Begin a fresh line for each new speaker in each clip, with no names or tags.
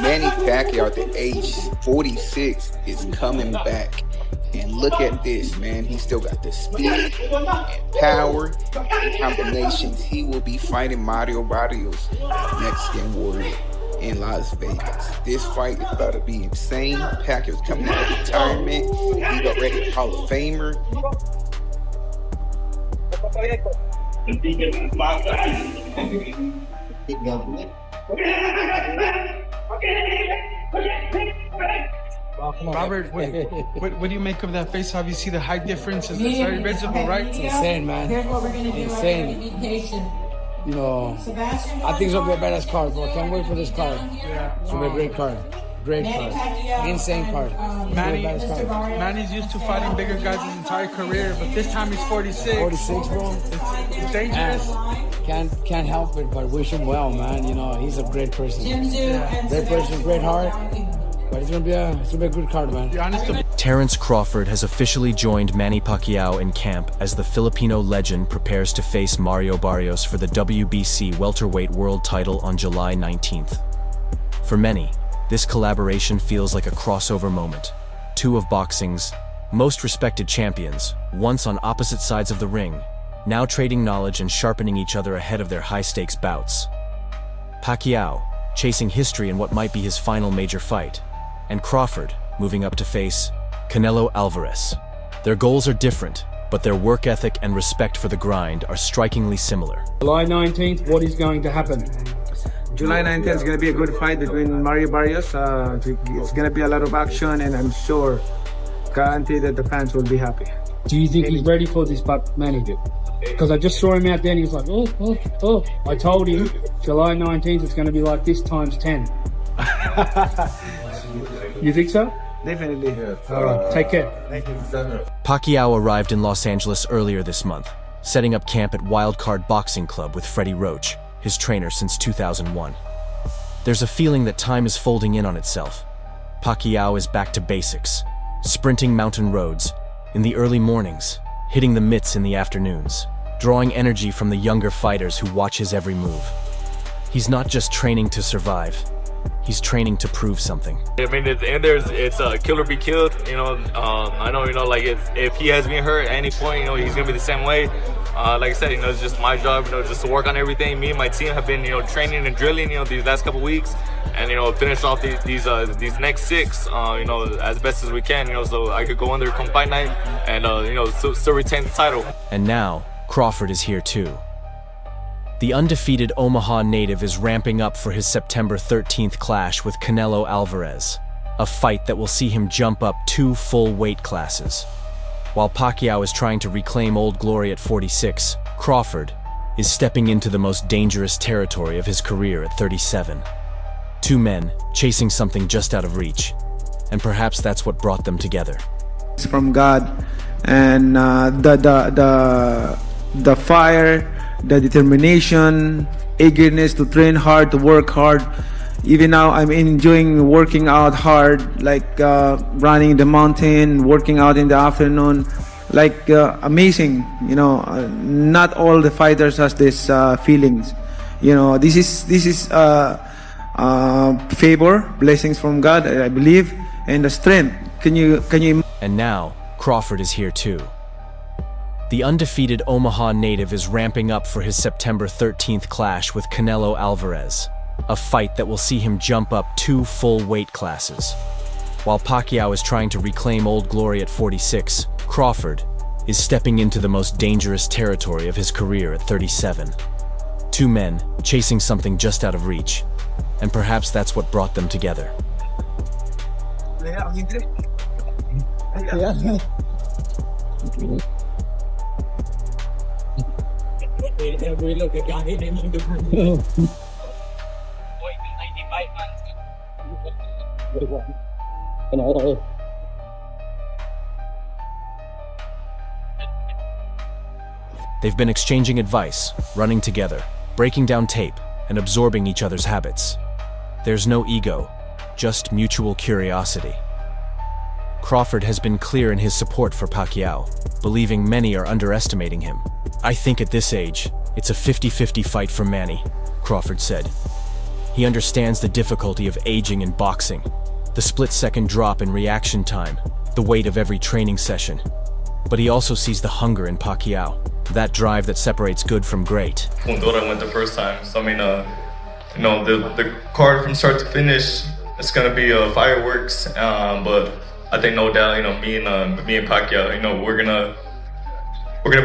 Manny Pacquiao at the age 46 is coming back. And look at this, man. He still got the speed and power and combinations. He will be fighting Mario Barrios, Mexican warrior, in Las Vegas. This fight is about to be insane. Pacquiao's coming out of retirement. He's already a Hall of Famer.
Robert, what do you make of that face? How you see the height difference? It's very visible, right?
It's insane, man.
Here's what we're going to do.
Insane. You know, I think it's going to be a badass card, bro. Can't wait for this card.
Yeah.
It's going to be a great card. Great card. Insane card.
Manny's used to fighting bigger guys his entire career, but this time he's 46.
46, bro.
It's dangerous.
Can't help it, but wish him well, man. You know, he's a great person.
Yeah.
Great person, great heart. But it's gonna be a good card, man.
Terence Crawford has officially joined Manny Pacquiao in camp as the Filipino legend prepares to face Mario Barrios for the WBC welterweight world title on July 19th. For many, this collaboration feels like a crossover moment. Two of boxing's most respected champions, once on opposite sides of the ring, now trading knowledge and sharpening each other ahead of their high-stakes bouts. Pacquiao, chasing history in what might be his final major fight, and Crawford, moving up to face Canelo Alvarez. Their goals are different, but their work ethic and respect for the grind are strikingly similar.
July 19th, what is going to happen?
July 19th is going to be a good fight between Mario Barrios. It's going to be a lot of action, and I'm sure, guarantee that the fans will be happy.
Do you think he's ready for this, Manny? Because I just saw him out there and he was like, oh. I told him July 19th it's going to be like this times 10. You think so?
Definitely.
All right, take care.
Pacquiao arrived in Los Angeles earlier this month, setting up camp at Wildcard Boxing Club with Freddie Roach, his trainer since 2001. There's a feeling that time is folding in on itself. Pacquiao is back to basics, sprinting mountain roads in the early mornings, hitting the mitts in the afternoons, drawing energy from the younger fighters who watch his every move. He's not just training to survive, he's training to prove something.
I mean, at the end it's kill or be killed. You know, I know, you know, like if he has been hurt at any point, you know, he's gonna be the same way. Like I said, you know, it's just my job, you know, just to work on everything. Me and my team have been, you know, training and drilling, you know, these last couple weeks, and you know, finish off these next 6, you know, as best as we can, you know, so I could go under come fight night and you know, still retain the title.
And now Crawford is here too. The undefeated Omaha native is ramping up for his September 13th clash with Canelo Alvarez, a fight that will see him jump up 2 full weight classes. While Pacquiao is trying to reclaim old glory at 46, Crawford is stepping into the most dangerous territory of his career at 37. Two men chasing something just out of reach, and perhaps that's what brought them together.
It's from God, and the fire, the determination, eagerness to train hard, to work hard. Even now, I'm enjoying working out hard, like running the mountain, working out in the afternoon, like amazing. You know, not all the fighters has this feelings. You know, this is favor, blessings from God, I believe, and the strength. Can you?
And now Crawford is here too. The undefeated Omaha native is ramping up for his September 13th clash with Canelo Alvarez, a fight that will see him jump up 2 full weight classes. While Pacquiao is trying to reclaim old glory at 46, Crawford is stepping into the most dangerous territory of his career at 37. Two men chasing something just out of reach, and perhaps that's what brought them together. They've been exchanging advice, running together, breaking down tape, and absorbing each other's habits. There's no ego, just mutual curiosity. Crawford has been clear in his support for Pacquiao, believing many are underestimating him. "I think at this age, it's a 50-50 fight for Manny," Crawford said. He understands the difficulty of aging in boxing, the split-second drop in reaction time, the weight of every training session. But he also sees the hunger in Pacquiao, that drive that separates good from great.
Fundora went the first time, so I mean, the card from start to finish, it's gonna be fireworks. But I think no doubt, me and Pacquiao, we're gonna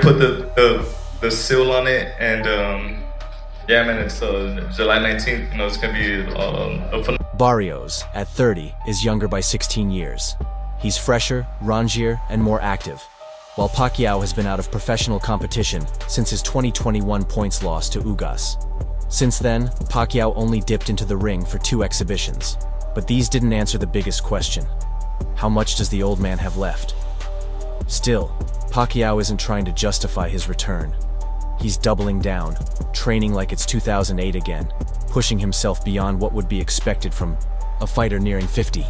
put the seal on it, and yeah, man, it's July 19th. It's gonna be a phenomenal.
Barrios, at 30, is younger by 16 years. He's fresher, rangier, and more active, while Pacquiao has been out of professional competition since his 2021 points loss to Ugas. Since then, Pacquiao only dipped into the ring for 2 exhibitions, but these didn't answer the biggest question. How much does the old man have left? Still, Pacquiao isn't trying to justify his return. He's doubling down, training like it's 2008 again, pushing himself beyond what would be expected from a fighter nearing 50.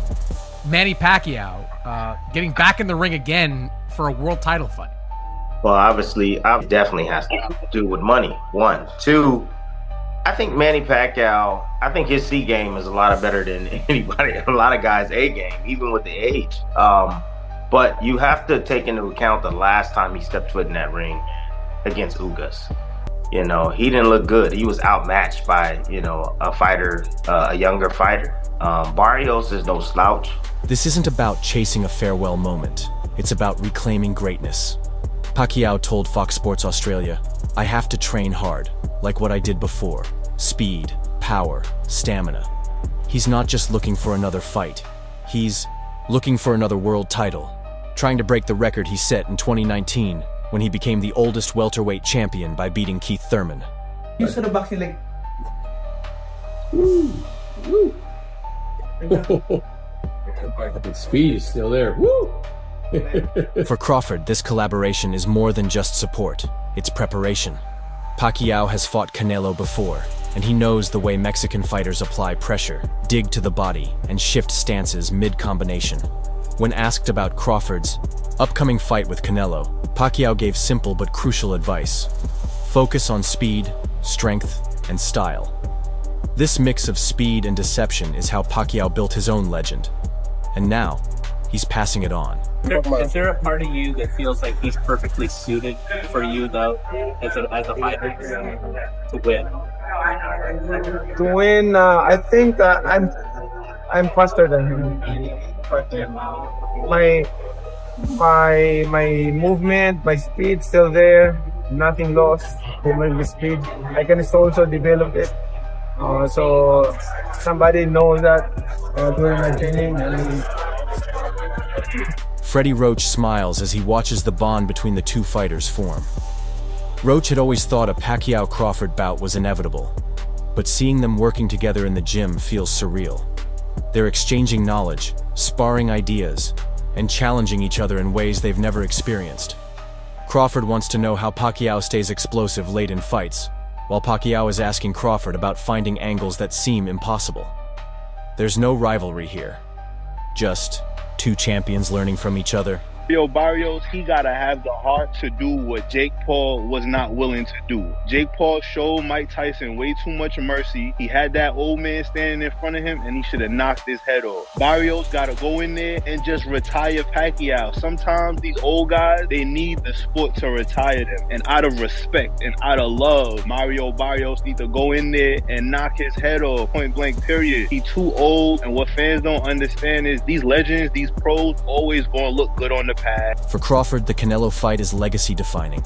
Manny Pacquiao getting back in the ring again for a world title fight.
Well, obviously, it definitely has to do with money, 1. 2, I think Manny Pacquiao, I think his C game is a lot better than anybody, a lot of guys' A game, even with the age. But you have to take into account the last time he stepped foot in that ring against Ugas. He didn't look good. He was outmatched by, a fighter, a younger fighter. Barrios is no slouch.
This isn't about chasing a farewell moment. It's about reclaiming greatness. Pacquiao told Fox Sports Australia, "I have to train hard, like what I did before. Speed, power, stamina." He's not just looking for another fight. He's looking for another world title, trying to break the record he set in 2019 when he became the oldest welterweight champion by beating Keith Thurman.
You said the boxing like, woo, woo.
The speed is still there. Woo!
For Crawford, this collaboration is more than just support, it's preparation. Pacquiao has fought Canelo before, and he knows the way Mexican fighters apply pressure, dig to the body, and shift stances mid-combination. When asked about Crawford's upcoming fight with Canelo, Pacquiao gave simple but crucial advice. Focus on speed, strength, and style. This mix of speed and deception is how Pacquiao built his own legend. And now, he's passing it on.
Is there a part of you that feels like he's perfectly suited for you, though, as a fighter, to win?
To win, I think I'm faster than him. My movement, my speed still there. Nothing lost. The speed, I can also develop it. So somebody knows that during my training.
Freddie Roach smiles as he watches the bond between the two fighters form. Roach had always thought a Pacquiao-Crawford bout was inevitable, but seeing them working together in the gym feels surreal. They're exchanging knowledge, sparring ideas, and challenging each other in ways they've never experienced. Crawford wants to know how Pacquiao stays explosive late in fights, while Pacquiao is asking Crawford about finding angles that seem impossible. There's no rivalry here, just two champions learning from each other.
Barrios, he gotta have the heart to do what Jake Paul was not willing to do. Jake Paul showed Mike Tyson way too much mercy. He had that old man standing in front of him and he should have knocked his head off. Barrios gotta go in there and just retire Pacquiao. Sometimes these old guys, they need the sport to retire them. And out of respect and out of love, Mario Barrios need to go in there and knock his head off, point blank period. He too old, and what fans don't understand is these legends, these pros, always gonna look good on the pad.
For Crawford, the Canelo fight is legacy-defining.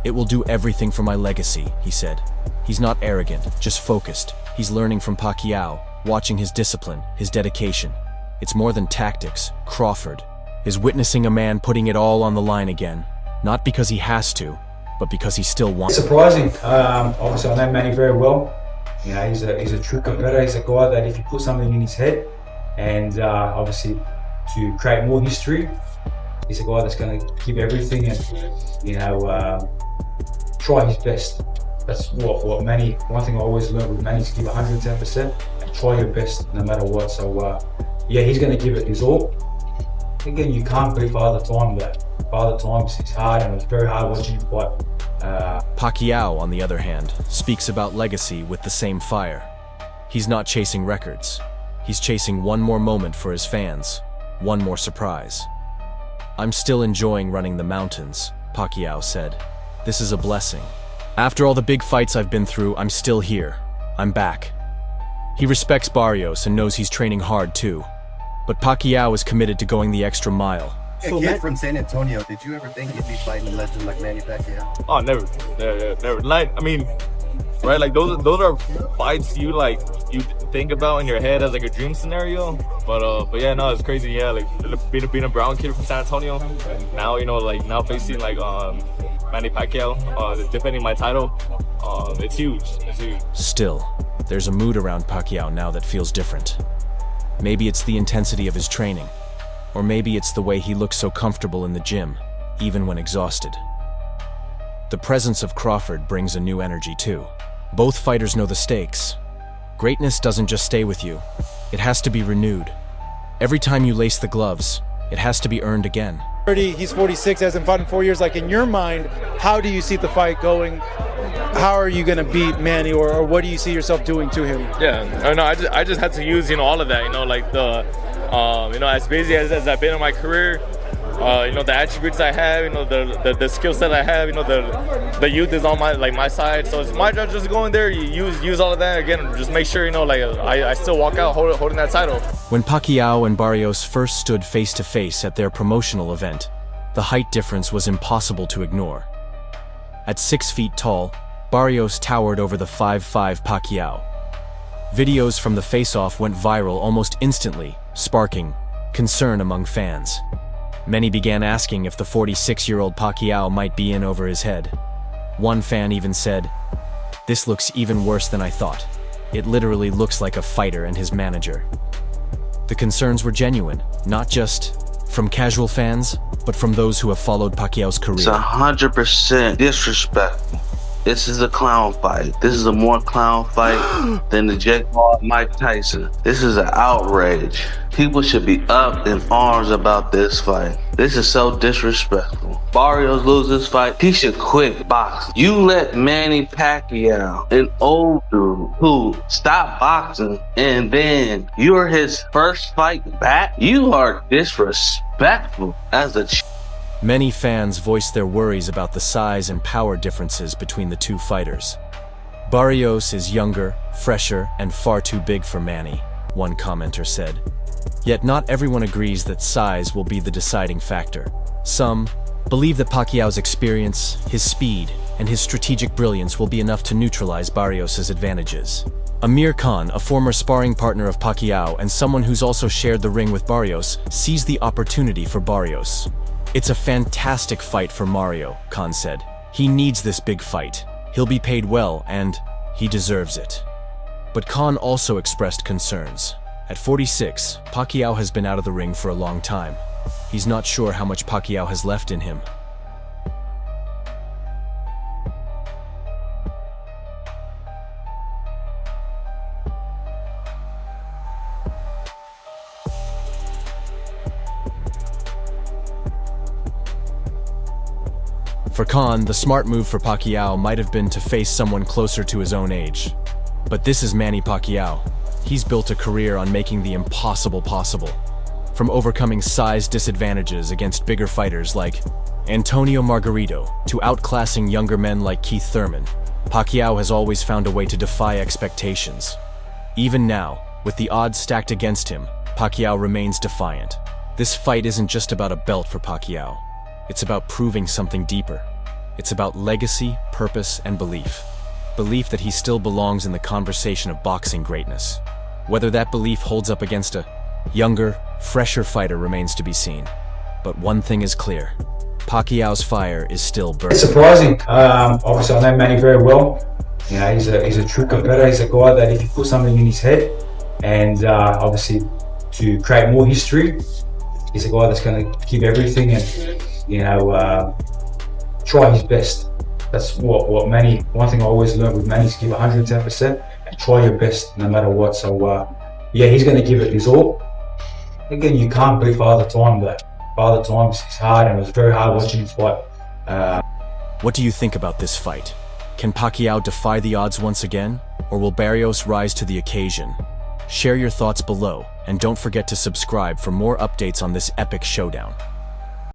"It will do everything for my legacy," he said. He's not arrogant, just focused. He's learning from Pacquiao, watching his discipline, his dedication. It's more than tactics. Crawford is witnessing a man putting it all on the line again, not because he has to, but because he still wants.
It's surprising. Obviously, I know Manny very well. You know, he's a true competitor. He's a guy that if you put something in his head, and obviously to create more history, he's a guy that's going to give everything and, try his best. That's what Manny, one thing I always learned with Manny is give 110% and try your best no matter what. So, yeah, he's going to give it his all. Again, you can't beat Father Time, but Father Time is hard and it's very hard watching him fight.
Pacquiao, on the other hand, speaks about legacy with the same fire. He's not chasing records. He's chasing one more moment for his fans, one more surprise. "I'm still enjoying running the mountains," Pacquiao said. "This is a blessing. After all the big fights I've been through, I'm still here. I'm back." He respects Barrios and knows he's training hard too. But Pacquiao is committed to going the extra mile.
A kid from San Antonio, did you ever think you'd be fighting a legend like Manny Pacquiao?
Oh, never. Never. Like, I mean, right? Like those are fights you think about in your head as like a dream scenario. But yeah, no, it's crazy. Yeah, like being a brown kid from San Antonio. Now now facing Manny Pacquiao, defending my title. It's huge. It's huge.
Still, there's a mood around Pacquiao now that feels different. Maybe it's the intensity of his training, or maybe it's the way he looks so comfortable in the gym, even when exhausted. The presence of Crawford brings a new energy too. Both fighters know the stakes. Greatness doesn't just stay with you, it has to be renewed. Every time you lace the gloves, it has to be earned again.
He's 46, hasn't fought in 4 years. Like, in your mind, how do you see the fight going? How are you going to beat Manny, or what do you see yourself doing to him?
Yeah, no, I just had to use all of that, like the as busy as I've been in my career, the attributes I have, the skill set I have, the youth is on my side. So it's my job just to go in there, use all of that again, just make sure I still walk out holding that title.
When Pacquiao and Barrios first stood face to face at their promotional event, the height difference was impossible to ignore. At 6 feet tall, Barrios towered over the 5'5" Pacquiao. Videos from the face-off went viral almost instantly, sparking concern among fans. Many began asking if the 46-year-old Pacquiao might be in over his head. One fan even said, "This looks even worse than I thought. It literally looks like a fighter and his manager." The concerns were genuine, not just from casual fans, but from those who have followed Pacquiao's career.
It's 100% disrespectful. This is a clown fight. This is a more clown fight than the Jake Paul Mike Tyson. This is an outrage. People should be up in arms about this fight. This is so disrespectful. Barrios loses this fight, he should quit boxing. You let Manny Pacquiao, an old dude who stopped boxing, and then you're his first fight back? You are disrespectful as a
Many fans voiced their worries about the size and power differences between the two fighters. "Barrios is younger, fresher, and far too big for Manny," one commenter said. Yet not everyone agrees that size will be the deciding factor. Some believe that Pacquiao's experience, his speed, and his strategic brilliance will be enough to neutralize Barrios' advantages. Amir Khan, a former sparring partner of Pacquiao and someone who's also shared the ring with Barrios, sees the opportunity for Barrios. "It's a fantastic fight for Mario," Khan said. "He needs this big fight. He'll be paid well, and he deserves it." But Khan also expressed concerns. At 46, Pacquiao has been out of the ring for a long time. He's not sure how much Pacquiao has left in him. For Khan, the smart move for Pacquiao might have been to face someone closer to his own age. But this is Manny Pacquiao. He's built a career on making the impossible possible. From overcoming size disadvantages against bigger fighters like Antonio Margarito to outclassing younger men like Keith Thurman, Pacquiao has always found a way to defy expectations. Even now, with the odds stacked against him, Pacquiao remains defiant. This fight isn't just about a belt for Pacquiao. It's about proving something deeper. It's about legacy, purpose, and belief. Belief that he still belongs in the conversation of boxing greatness. Whether that belief holds up against a younger, fresher fighter remains to be seen. But one thing is clear. Pacquiao's fire is still burning.
It's surprising. Obviously, I know Manny very well. You know, he's a true competitor. He's a guy that if you put something in his head, and obviously to create more history, he's a guy that's going to give everything and try his best. That's what Manny. One thing I always learned with Manny is give 110% and try your best no matter what. So yeah, he's going to give it his all. Again, you can't beat Father Time, but Father Time's hard, and it was very hard watching him fight.
What do you think about this fight? Can Pacquiao defy the odds once again, or will Barrios rise to the occasion? Share your thoughts below, and don't forget to subscribe for more updates on this epic showdown.